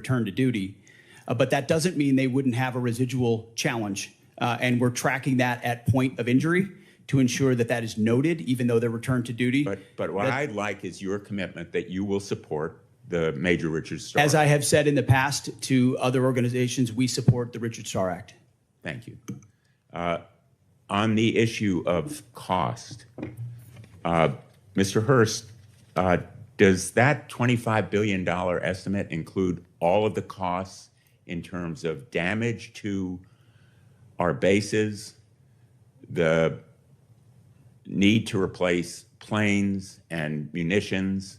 return to duty. But that doesn't mean they wouldn't have a residual challenge. And we're tracking that at point of injury to ensure that that is noted, even though they're returned to duty. But what I'd like is your commitment that you will support the Major Richard Starr. As I have said in the past to other organizations, we support the Richard Starr Act. Thank you. On the issue of cost, Mr. Hurst, does that $25 billion estimate include all of the costs in terms of damage to our bases, the need to replace planes and munitions,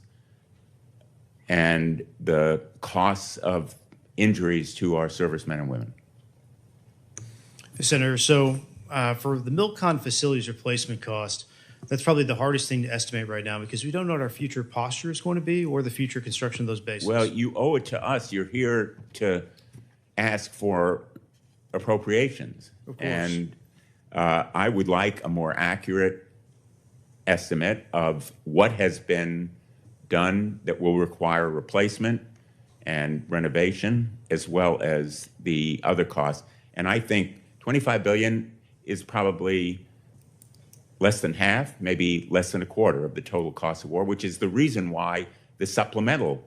and the costs of injuries to our servicemen and women? Senator, so for the MilCon facilities replacement cost, that's probably the hardest thing to estimate right now because we don't know what our future posture is going to be or the future construction of those bases. Well, you owe it to us. You're here to ask for appropriations. Of course. And I would like a more accurate estimate of what has been done that will require replacement and renovation, as well as the other costs. And I think $25 billion is probably less than half, maybe less than a quarter of the total cost of war, which is the reason why the supplemental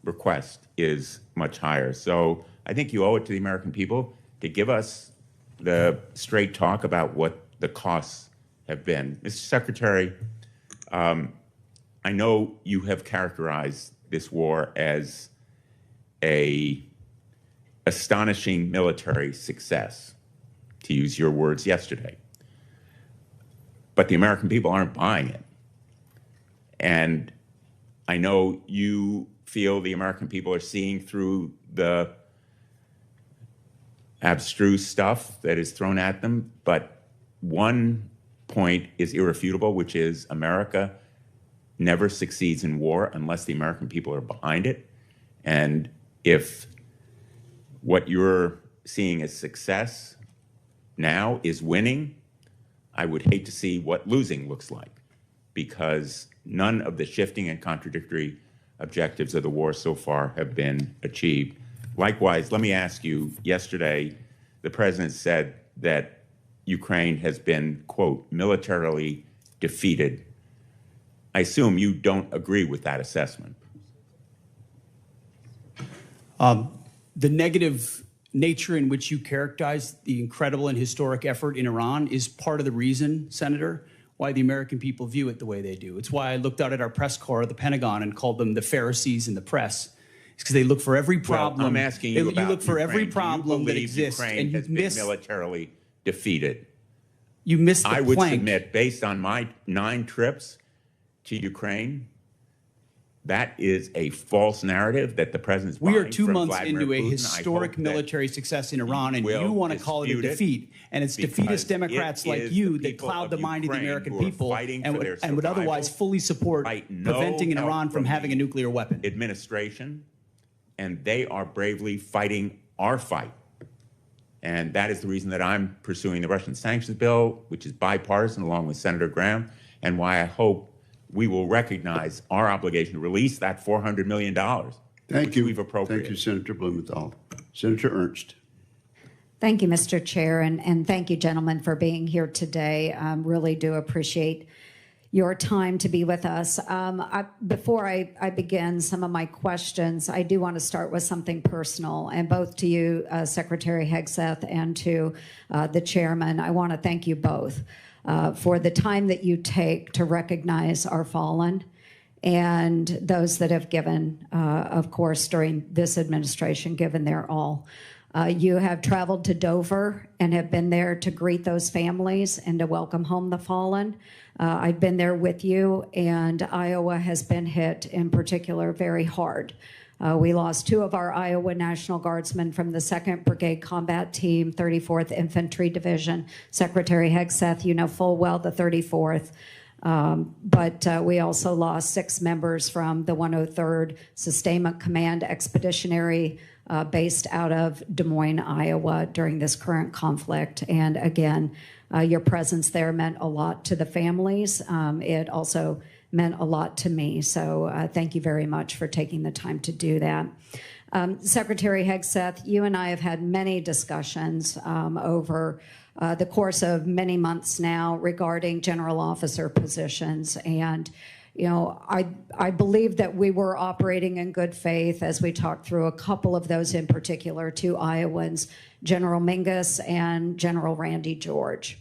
request is much higher. So I think you owe it to the American people to give us the straight talk about what the costs have been. Mr. Secretary, I know you have characterized this war as an astonishing military success, to use your words yesterday. But the American people aren't buying it. And I know you feel the American people are seeing through the abstruse stuff that is thrown at them, but one point is irrefutable, which is America never succeeds in war unless the American people are behind it. And if what you're seeing as success now is winning, I would hate to see what losing looks like, because none of the shifting and contradictory objectives of the war so far have been achieved. Likewise, let me ask you, yesterday, the president said that Ukraine has been, quote, militarily defeated. I assume you don't agree with that assessment. The negative nature in which you characterize the incredible and historic effort in Iran is part of the reason, Senator, why the American people view it the way they do. It's why I looked out at our press corps at the Pentagon and called them the Pharisees in the press. It's because they look for every problem. Well, I'm asking you about you look for Ukraine. every problem that exists, Ukraine and you has miss. been militarily defeated. You miss the I would plank. submit, based on my 9 trips to Ukraine, that is a false narrative that the president's buying. We are 2 months Vladimir into a Putin. historic military success in Iran, and you want to call it a defeat. And it's defeatist Democrats like you that cloud the mind of the American people and would otherwise fully support preventing Iran from having a nuclear weapon. Administration, and they are bravely fighting our fight. And that is the reason that I'm pursuing the Russian sanctions bill, which is bipartisan, along with Senator Graham, and why I hope we will recognize our obligation to release that $400 million. Thank you. We've appropriated. Thank you, Senator Blumenthal. Senator Ernst. Thank you, Mr. Chair, and thank you, gentlemen, for being here today. Really do appreciate your time to be with us. Before I begin some of my questions, I do want to start with something personal, and both to you, Secretary Hegseth, and to the chairman. I want to thank you both for the time that you take to recognize our fallen and those that have given, of course, during this administration, given their all. You have traveled to Dover and have been there to greet those families and to welcome home the fallen. I've been there with you, and Iowa has been hit in particular very hard. We lost 2 of our Iowa National Guardsmen from the 2nd Brigade Combat Team, 34th Infantry Division. Secretary Hegseth, you know full well the 34th. But we also lost 6 members from the 103rd Sustainment Command Expeditionary based out of Des Moines, Iowa during this current conflict. And again, your presence there meant a lot to the families. It also meant a lot to me. So thank you very much for taking the time to do that. Secretary Hegseth, you and I have had many discussions over the course of many months now regarding general officer positions. And, you know, I believe that we were operating in good faith as we talked through a couple of those in particular, two Iowans, General Mingus and General Randy George.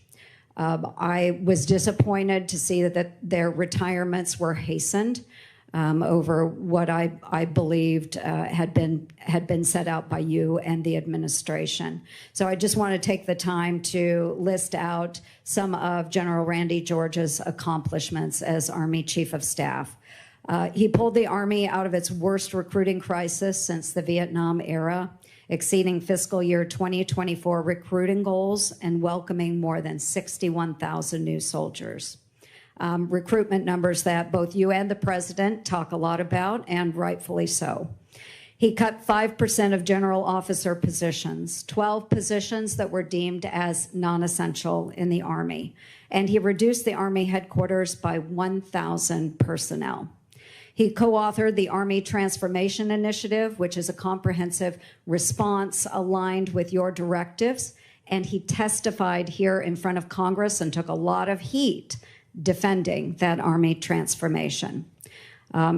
I was disappointed to see that their retirements were hastened over what I believed had been set out by you and the administration. So I just want to take the time to list out some of General Randy George's accomplishments as Army Chief of Staff. He pulled the Army out of its worst recruiting crisis since the Vietnam era, exceeding fiscal year 2024 recruiting goals and welcoming more than 61,000 new soldiers. Recruitment numbers that both you and the president talk a lot about, and rightfully so. He cut 5% of general officer positions, 12 positions that were deemed as non-essential in the Army, and he reduced the Army headquarters by 1,000 personnel. He co-authored the Army Transformation Initiative, which is a comprehensive response aligned with your directives, and he testified here in front of Congress and took a lot of heat defending that Army transformation.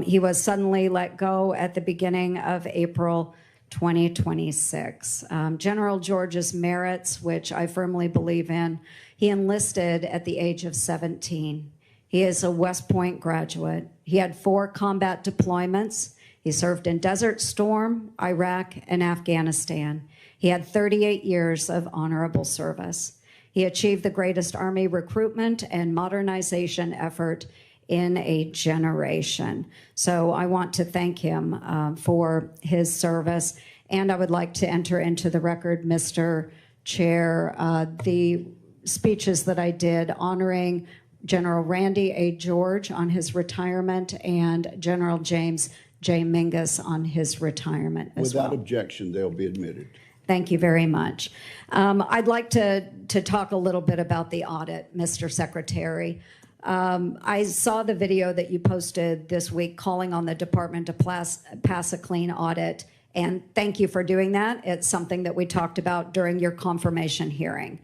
He was suddenly let go at the beginning of April 2026. General George's merits, which I firmly believe in, he enlisted at the age of 17. He is a West Point graduate. He had 4 combat deployments. He served in Desert Storm, Iraq, and Afghanistan. He had 38 years of honorable service. He achieved the greatest Army recruitment and modernization effort in a generation. So I want to thank him for his service. And I would like to enter into the record, Mr. Chair, the speeches that I did honoring General Randy A. George on his retirement and General James J. Mingus on his retirement as well. Without objection, they'll be admitted. Thank you very much. I'd like to talk a little bit about the audit, Mr. Secretary. I saw the video that you posted this week calling on the department to pass a clean audit, and thank you for doing that. It's something that we talked about during your confirmation hearing.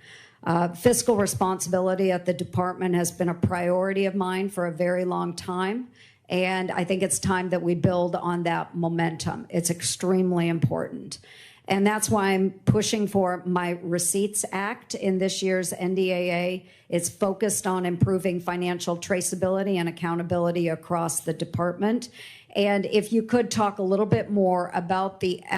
Fiscal responsibility at the department has been a priority of mine for a very long time, and I think it's time that we build on that momentum. It's extremely important. And that's why I'm pushing for my Receipts Act in this year's NDAA. It's focused on improving financial traceability and accountability across the department. And if you could talk a little bit more about the